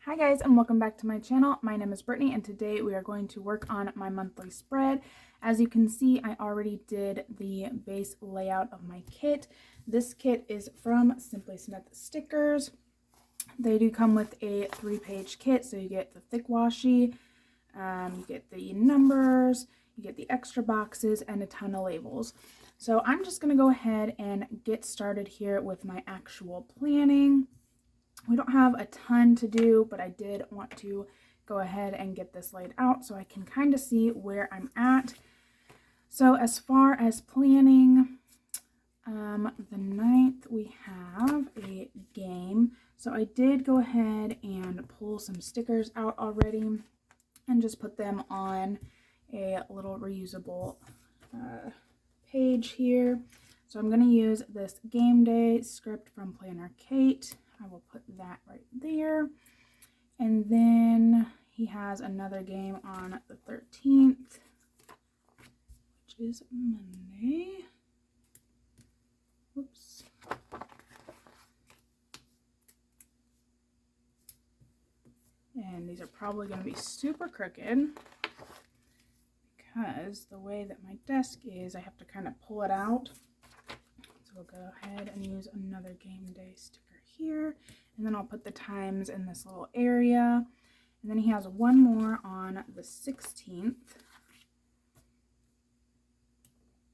Hi guys, and welcome back to my channel. My name is Brittany and today we are going to work on my monthly spread. As you can see, I already did the base layout of my kit. This kit is from Simply Smith Stickers. They do come with a 3-page kit, so you get the thick washi, you get the numbers, you get the extra boxes, and a ton of labels. So I'm just going to go ahead and get started here with my actual planning. We don't have a ton to do, but I did want to go ahead and get this laid out so I can kind of see where I'm at. So as far as planning, the 9th we have a game. So I did go ahead and pull some stickers out already and just put them on a little reusable page here. So I'm going to use this game day script from Planner Kate. I will put that right there. And then he has another game on the 13th, which is Monday. Whoops. And these are probably going to be super crooked because the way that my desk is, I have to kind of pull it out. So we'll go ahead and use another game day sticker here, and then I'll put the times in this little area. And then he has one more on the 16th.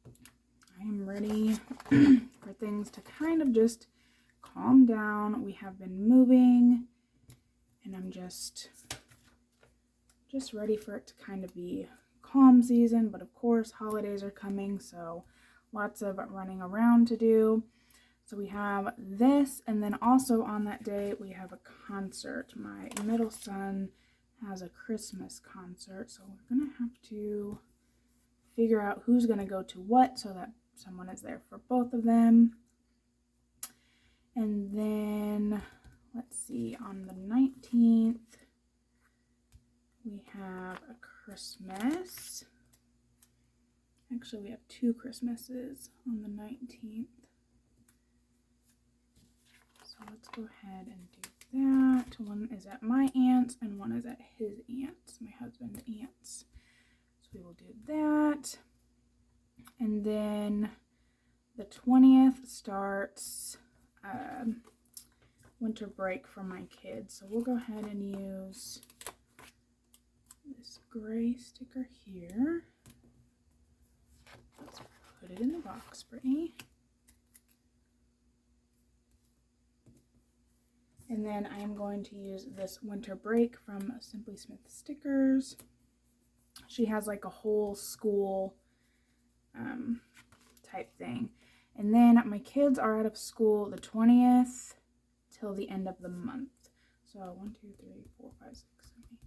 I am ready for things to kind of just calm down. We have been moving, and I'm just ready for it to kind of be calm season, but of course holidays are coming, so lots of running around to do. So we have this, and then also on that day we have a concert. My middle son has a Christmas concert, so we're gonna have to figure out who's gonna go to what so that someone is there for both of them. And then let's see, on the 19th we have a Christmas. Actually, we have 2 Christmases on the 19th. So let's go ahead and do that. One is at my aunt's and one is at his aunt's, my husband's aunt's. So we will do that. And then the 20th starts winter break for my kids. So we'll go ahead and use this gray sticker here. Let's put it in the box, Brittany. And then I am going to use this winter break from Simply Smith Stickers. She has like a whole school type thing. And then my kids are out of school the 20th till the end of the month. So 1, 2, 3, 4, 5, 6, 7,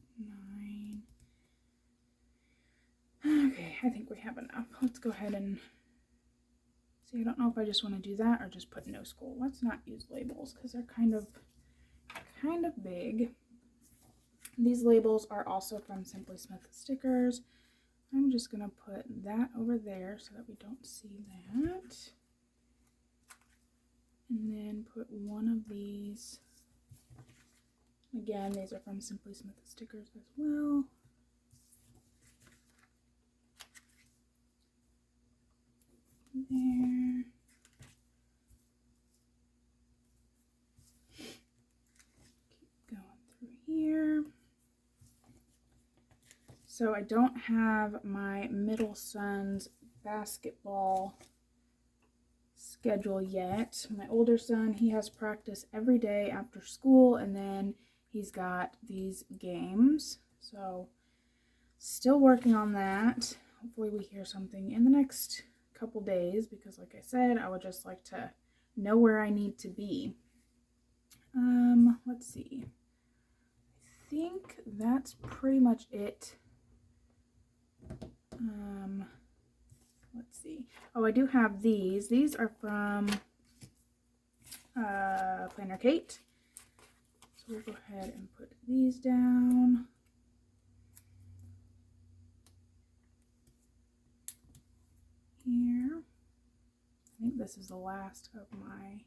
8, 9. Okay, I think we have enough. Let's go ahead and see. I don't know if I just want to do that or just put no school. Let's not use labels because they're kind of big. These labels are also from Simply Smith Stickers. I'm just gonna put that over there so that we don't see that, and then put one of these. Again, these are from Simply Smith Stickers as well. There. Here. So I don't have my middle son's basketball schedule yet. My older son, he has practice every day after school, and then he's got these games. So still working on that. Hopefully we hear something in the next couple days because like I said, I would just like to know where I need to be. Let's see. I think that's pretty much it. Let's see. Oh, I do have these. These are from Planner Kate. So we'll go ahead and put these down. Here. I think this is the last of my...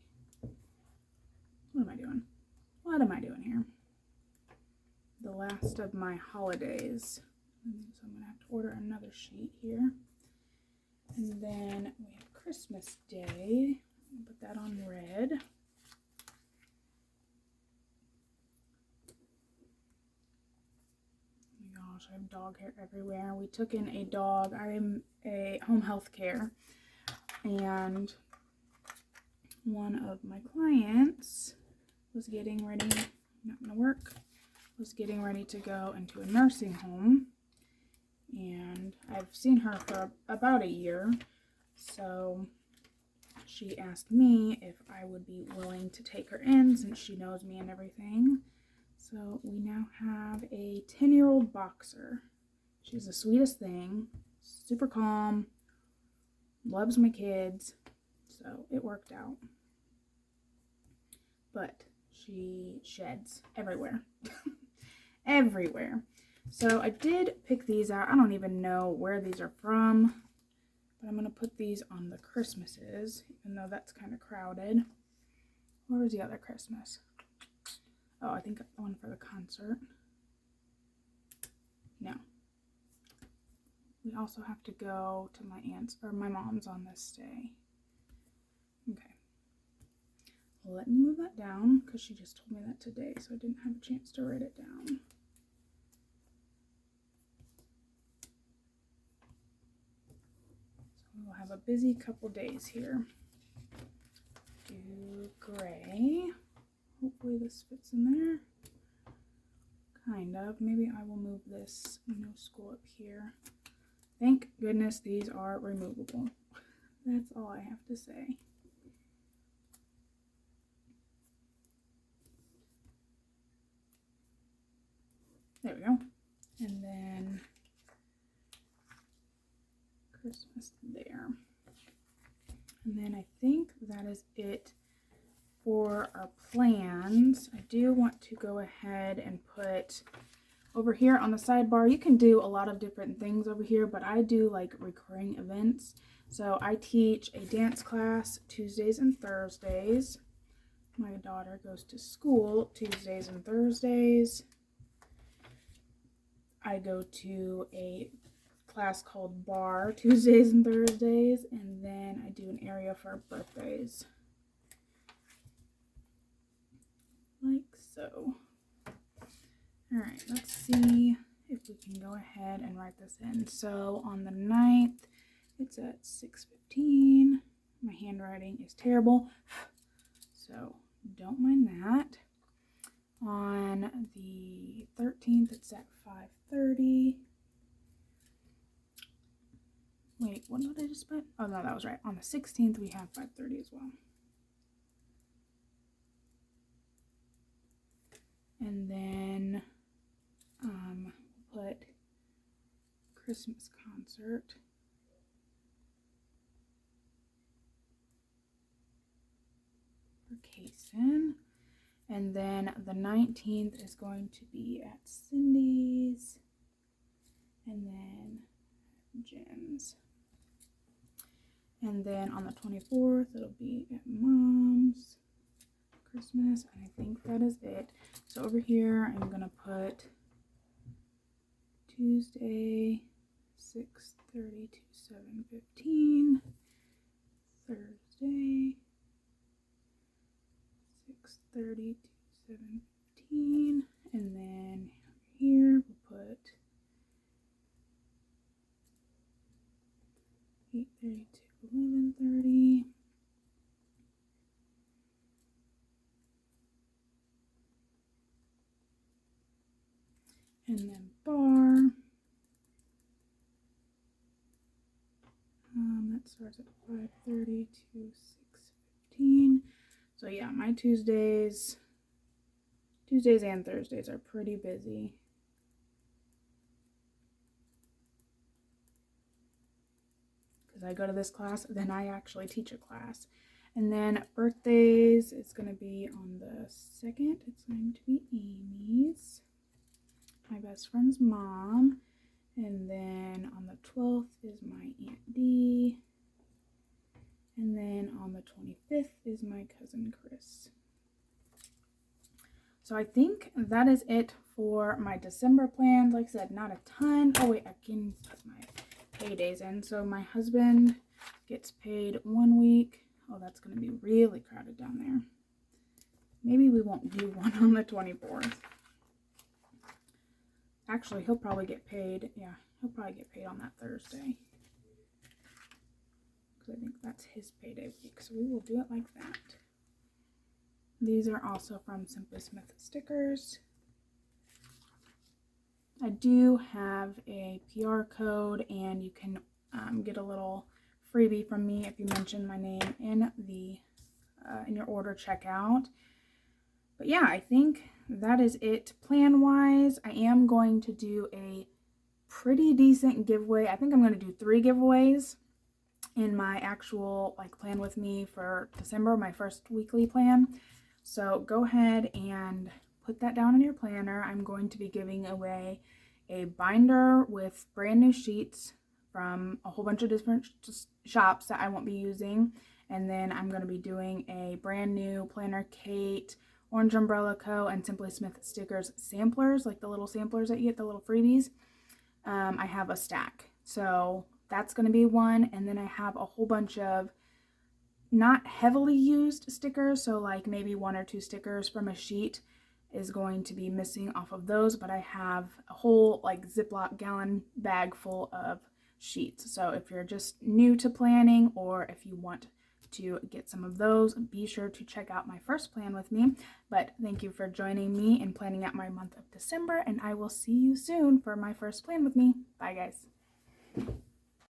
What am I doing? What am I doing here? rest of my holidays. So I'm going to have to order another sheet here. And then we have Christmas Day. I'll put that on red. Oh my gosh, I have dog hair everywhere. We took in a dog. I am a home health care. And one of my clients was getting ready, not going to work, was getting ready to go into a nursing home. And I've seen her for about a year, so she asked me if I would be willing to take her in since she knows me and everything. So we now have a 10-year-old boxer. She's the sweetest thing, super calm, loves my kids, so it worked out. But she sheds everywhere. Everywhere. So I did pick these out. I don't even know where these are from, but I'm going to put these on the Christmases, even though that's kind of crowded. Where was the other Christmas? Oh, I think the one for the concert. No. We also have to go to my aunt's, or my mom's on this day. Okay. Well, let me move that down, because she just told me that today, so I didn't have a chance to write it down. We'll have a busy couple days here. Do gray. Hopefully this fits in there. Kind of. Maybe I will move this no school up here. Thank goodness these are removable. That's all I have to say. There we go. And then Christmas there. And then I think that is it for our plans. I do want to go ahead and put over here on the sidebar. You can do a lot of different things over here, but I do like recurring events. So I teach a dance class Tuesdays and Thursdays. My daughter goes to school Tuesdays and Thursdays. I go to a class called Bar Tuesdays and Thursdays, and then I do an area for birthdays. Like so. Alright, let's see if we can go ahead and write this in. So on the 9th, it's at 6:15. My handwriting is terrible, so don't mind that. On the 13th, it's at 5:30. Wait, what did I just put? Oh, no, that was right. On the 16th, we have 5:30 as well. And then we'll put Christmas concert. For Kaysen. And then the 19th is going to be at Cindy's. And then Jen's. And then on the 24th, it'll be at Mom's. Christmas, and I think that is it. So over here, I'm going to put Tuesday, 6:30 to 7:15. Thursday, 6:30 to 7:15. And then here, we'll put 8:30 to 11:30. And then bar, that starts at 5:30 to 6:15. So yeah, my Tuesdays and Thursdays are pretty busy. Because I go to this class, then I actually teach a class. And then birthdays, it's going to be on the 2nd. It's going to be Amy's, my best friend's mom. And then on the 12th is my Aunt Dee. And then on the 25th is my cousin Chris. So I think that is it for my December plans. Like I said, not a ton. Oh wait, I can put my paydays in. So my husband gets paid 1 week. Oh, that's going to be really crowded down there. Maybe we won't do one on the 24th. Actually, he'll probably get paid. Yeah, he'll probably get paid on that Thursday. Because I think that's his payday week. So we will do it like that. These are also from Simply Smith stickers. I do have a PR code, and you can get a little freebie from me if you mention my name in the in your order checkout. But yeah, I think that is it plan wise. I am going to do a pretty decent giveaway. I think I'm going to do 3 giveaways in my actual plan with me for December, my first weekly plan. So go ahead and put that down in your planner. I'm going to be giving away a binder with brand new sheets from a whole bunch of different shops that I won't be using. And then I'm going to be doing a brand new Planner Kate, Orange Umbrella Co. and Simply Smith stickers samplers, like the little samplers that you get, the little freebies. I have a stack. So that's going to be one. And then I have a whole bunch of not heavily used stickers. So like maybe 1 or 2 stickers from a sheet is going to be missing off of those. But I have a whole Ziploc gallon bag full of sheets. So if you're just new to planning, or if you want to get some of those, be sure to check out my first plan with me. But thank you for joining me in planning out my month of December, and I will see you soon for my first plan with me. Bye guys.